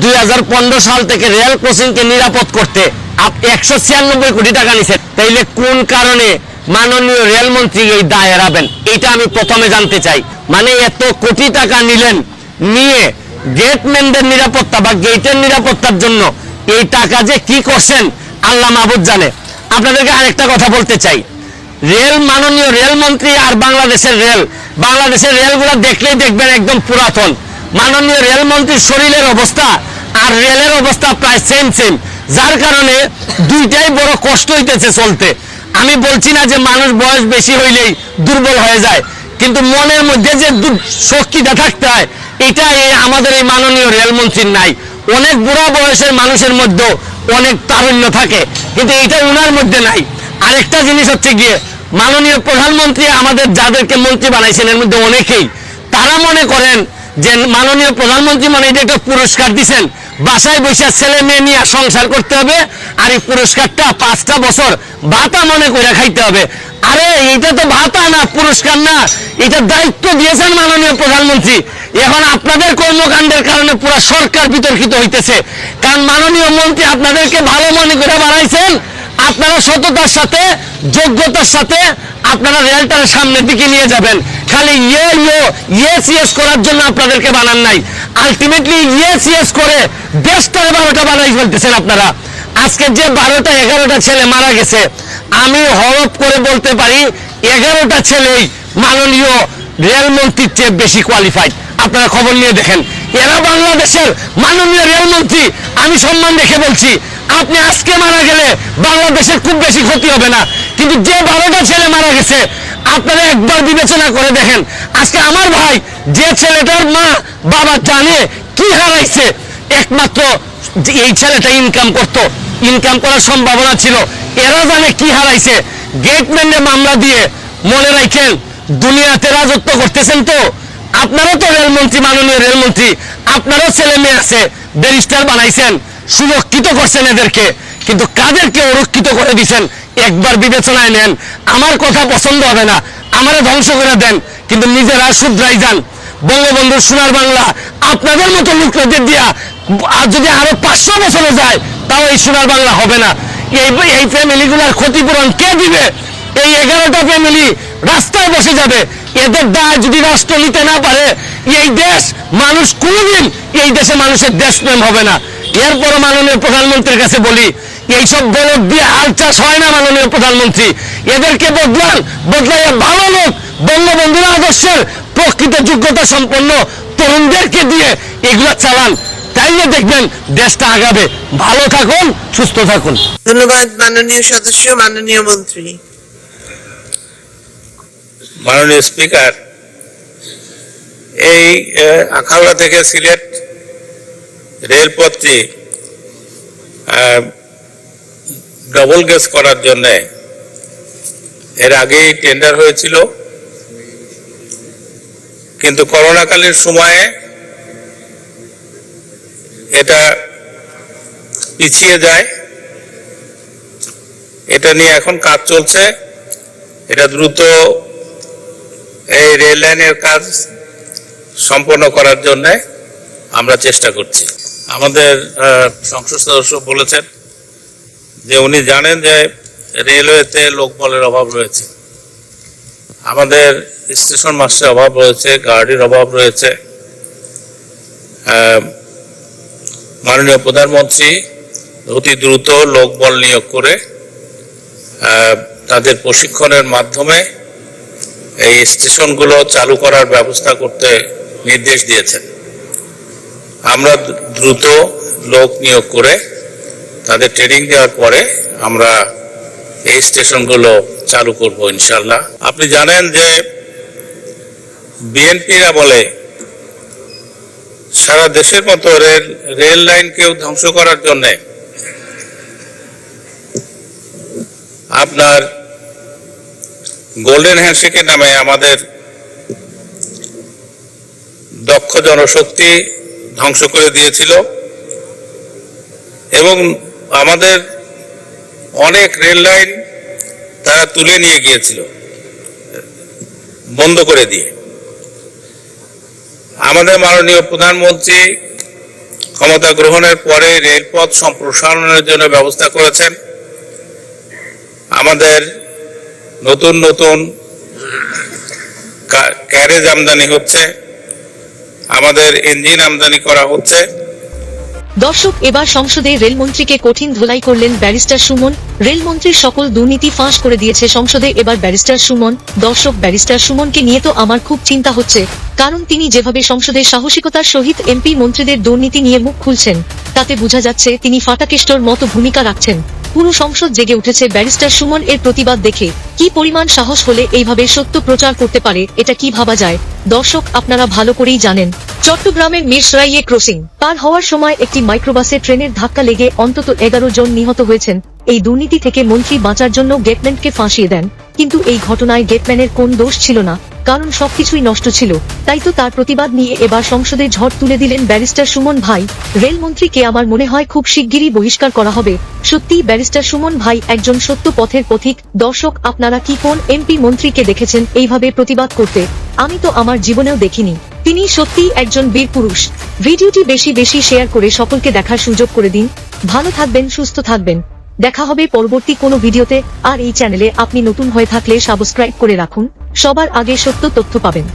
2015 সাল থেকে রেল ক্রসিংকে নিরাপদ করতে 196 কোটি টাকা নিছেন। তাইলে কোন কারণে মাননীয় রেলমন্ত্রী এই দায় এড়াবেন? এটা আমি প্রথমে জানতে চাই। মানে এত কোটি টাকা নিলেন, নিয়ে গেটম্যানদের নিরাপত্তা বা গেটের নিরাপত্তার জন্য এই টাকা যে কি করছেন আল্লাহ মাহবুব জানে। আপনাদেরকে আরেকটা কথা বলতে চাই, মাননীয় রেলমন্ত্রী আর বাংলাদেশের রেলগুলো দেখলেই দেখবেন একদম পুরাতন। মাননীয় রেলমন্ত্রীর শরীরের অবস্থা আর রেলের অবস্থা প্রায় সেম, যার কারণে দুইটাই বড় কষ্ট হইতেছে চলতে। আমি বলছি না যে মানুষ বয়স বেশি হইলেই দুর্বল হয়ে যায়, কিন্তু মনের মধ্যে যে শক্তিটা থাকতে হয় এটা আমাদের এই মাননীয় রেলমন্ত্রীর নাই। অনেক বুড়া বয়সের মানুষের মধ্যেও অনেক তারুণ্য থাকে, কিন্তু এটা ওনার মধ্যে নাই। আরেকটা জিনিস হচ্ছে গিয়ে, মাননীয় প্রধানমন্ত্রী আমাদের যাদেরকে মন্ত্রী বানাইছেন এর মধ্যে অনেকেই তারা মনে করেন যে মাননীয় প্রধানমন্ত্রী মানে এটা একটা পুরস্কার দিচ্ছেন, বাসায় বসে ছেলে মেয়ে নিয়ে সংসার করতে হবে, আর এই পুরস্কারটা 5টা বছর ভাতা মনে করে খাইতে হবে। আরে এটা তো ভাতা না, পুরস্কার না, এটা দায়িত্ব দিয়েছেন মাননীয় প্রধানমন্ত্রী। এখন আপনাদের কর্মকাণ্ডের কারণে পুরো সরকার বিতর্কিত হইতেছে, কারণ মাননীয় মন্ত্রী আপনাদেরকে ভালো মনে করে বানাইছেন। আপনারা সততার সাথে, যোগ্যতার সাথে আপনারা রেলটার সামনের দিকে নিয়ে যাবেন। খালি ইয়েস করার জন্য আপনাদেরকে বানান নাই, আলটিমেটলি ইয়েস করে দেশটার 12টা বানাই ফেলতেছেন আপনারা। আজকে যে 12টা 11টা ছেলে মারা গেছে, আমি হরফ করে বলতে পারি 11টা ছেলেই মাননীয় রেলমন্ত্রীর চেয়ে বেশি কোয়ালিফাইড। আপনারা খবর নিয়ে দেখেন, এরা বাংলাদেশের মাননীয় রেলমন্ত্রী। আমি সম্মান রেখে বলছি, আপনি আজকে মারা গেলে বাংলাদেশের খুব বেশি ক্ষতি হবে না, কিন্তু যে 12টা ছেলে মারা গেছে আপনারা একবার বিবেচনা করে দেখেন। আজকে আমার ভাই যে ছেলেটার মা বাবা জানে কি হারাইছে, একমাত্র এই ছেলেটা ইনকাম করার সম্ভাবনা ছিল, এরা জানে কি হারাইছে। গেটম্যানের মামলা দিয়ে মনে রাখেন দুনিয়াতে রাজত্ব করতেছেন। তো আপনারও তো রেলমন্ত্রী, মাননীয় রেলমন্ত্রী, আপনারও ছেলে মেয়ে আছে, ব্যারিস্টার বানাইছেন, সুরক্ষিত করছেন এদেরকে, কিন্তু কাদেরকে অরক্ষিত করে দিচ্ছেন একবার বিবেচনায় নেন। আমার কথা পছন্দ হবে না, আমারে ধ্বংস করে দেন, কিন্তু নিজেরা শুধরাই যান। বঙ্গবন্ধুর সোনার বাংলা আপনাদের মতো লোকদের দিয়া যদি আরো 500 বছরে যায় তাও এই সোনার বাংলা হবে না। এই ফ্যামিলিগুলোর ক্ষতিপূরণ কে দিবে? এই 11টা ফ্যামিলি রাস্তায় বসে যাবে। এদের দায় যদি রাষ্ট্র নিতে না পারে, এই দেশ মানুষ কোনদিন এই দেশে মানুষের দেশপ্রেম হবে না। এরপর মাননীয় প্রধানমন্ত্রীর কাছে বলি, এইসব বলদ দিয়ে হাল চাষ হয় না। মাননীয় প্রধানমন্ত্রী এদেরকে বদলাইয়া ভালো লোক, বঙ্গবন্ধুর আদর্শের প্রকৃত যোগ্যতা সম্পন্ন তরুণদেরকে দিয়ে এগুলো চালান, তাইলে দেখবেন দেশটা আগাবে। ভালো থাকুন, সুস্থ থাকুন। ধন্যবাদ মাননীয় সদস্য, মাননীয় মন্ত্রী। মাননীয় স্পিকার, এই আখাউড়া থেকে সিলেট রেলপথটি ডবল গেজ করার জন্য এর আগেই টেন্ডার হয়েছিল, কিন্তু করোনাকালীন সময়ে এটা পিছিয়ে যায়। এটা নিয়ে এখন কাজ চলছে। এটা দ্রুত এই রেল লাইনের কাজ সম্পন্ন করার জন্য আমরা চেষ্টা করছি। আমাদের সংসদ সদস্য বলেছেন যে উনি জানেন যে রেলওয়েতে লোকবলের অভাব রয়েছে, আমাদের স্টেশন মাস্টারের অভাব রয়েছে, গার্ডের অভাব রয়েছে। মাননীয় প্রধানমন্ত্রী অতি দ্রুত লোকবল নিয়োগ করে তাদের প্রশিক্ষণের মাধ্যমে এই স্টেশনগুলো চালু করার ব্যবস্থা করতে নির্দেশ দিয়েছেন। আমরা দ্রুত লোক নিয়োগ করে তাদের ট্রেনিং দেওয়ার পরে আমরা এই স্টেশনগুলো চালু করব ইনশাল্লাহ। আপনি জানেন যে বিএনপিরা বলে সারা দেশের মতো রেল লাইনকেও ধ্বংস করার জন্য আপনার গোল্ডেন হ্যান্ডশেকের নামে আমাদের দক্ষ জনশক্তি ধ্বংস করে দিয়েছিল এবং আমাদের অনেক রেল লাইন তারা তুলে নিয়ে গিয়েছিল বন্ধ করে দিয়ে। আমাদের মাননীয় প্রধানমন্ত্রী ক্ষমতা গ্রহণের পরে রেলপথ সম্প্রসারণের জন্য ব্যবস্থা করেছেন। আমাদের নতুন নতুন ক্যারেজ আমদানি হচ্ছে, আমাদের ইঞ্জিন আমদানি করা হচ্ছে। দর্শক, এবার সংসদে রেলমন্ত্রীকে কঠিন ধোলাই করলেন ব্যারিস্টার সুমন। রেলমন্ত্রীর সকল দুর্নীতি ফাঁস করে দিয়েছে সংসদে এবার ব্যারিস্টার সুমন। দর্শক, ব্যারিস্টার সুমনকে নিয়ে তো আমার খুব চিন্তা হচ্ছে, কারণ তিনি যেভাবে সংসদে সাহসিকতার সহিত এমপি মন্ত্রীদের দুর্নীতি নিয়ে মুখ খুলছেন, তাতে বোঝা যাচ্ছে তিনি ফাটাকেষ্টর মতো ভূমিকা রাখছেন। পুরো সংসদ জেগে উঠেছে ব্যারিস্টার সুমন এর প্রতিবাদ দেখে। কি পরিমাণ সাহস হলে এইভাবে সত্য প্রচার করতে পারে, এটা কি ভাবা যায়? দর্শক, আপনারা ভালো করেই জানেন, চট্টগ্রামের মিরসরাইয়ে ক্রসিং পার হওয়ার সময় একটি মাইক্রোবাসে ট্রেনের ধাক্কা লেগে অন্তত 11 জন নিহত হয়েছেন। এই দুর্নীতি থেকে মন্ত্রী বাঁচার জন্য গেটম্যানকে ফাঁসিয়ে দেন, কিন্তু এই ঘটনায় গেটম্যানের কোন দোষ ছিল না, কারণ সবকিছুই নষ্ট ছিল। তাই তো তার প্রতিবাদ নিয়ে এবার সংসদে ঝড় তুলে দিলেন ব্যারিস্টার সুমন ভাই। রেলমন্ত্রীকে আমার মনে হয় খুব শিগগিরই বহিষ্কার করা হবে। সত্যিই ব্যারিস্টার সুমন ভাই একজন সত্য পথের পথিক। দর্শক, আপনারা কি কোন এমপি মন্ত্রীকে দেখেছেন এইভাবে প্রতিবাদ করতে? আমি তো আমার জীবনেও দেখিনি। তিনি সত্যিই একজন বীর পুরুষ। ভিডিওটি বেশি বেশি শেয়ার করে সকলকে দেখার সুযোগ করে দিন। ভালো থাকবেন, সুস্থ থাকবেন। দেখা হবে পরবর্তী কোনো ভিডিওতে। আর এই চ্যানেলে আপনি নতুন হয়ে থাকলে সাবস্ক্রাইব করে রাখুন, সবার আগে সত্য তথ্য পাবেন।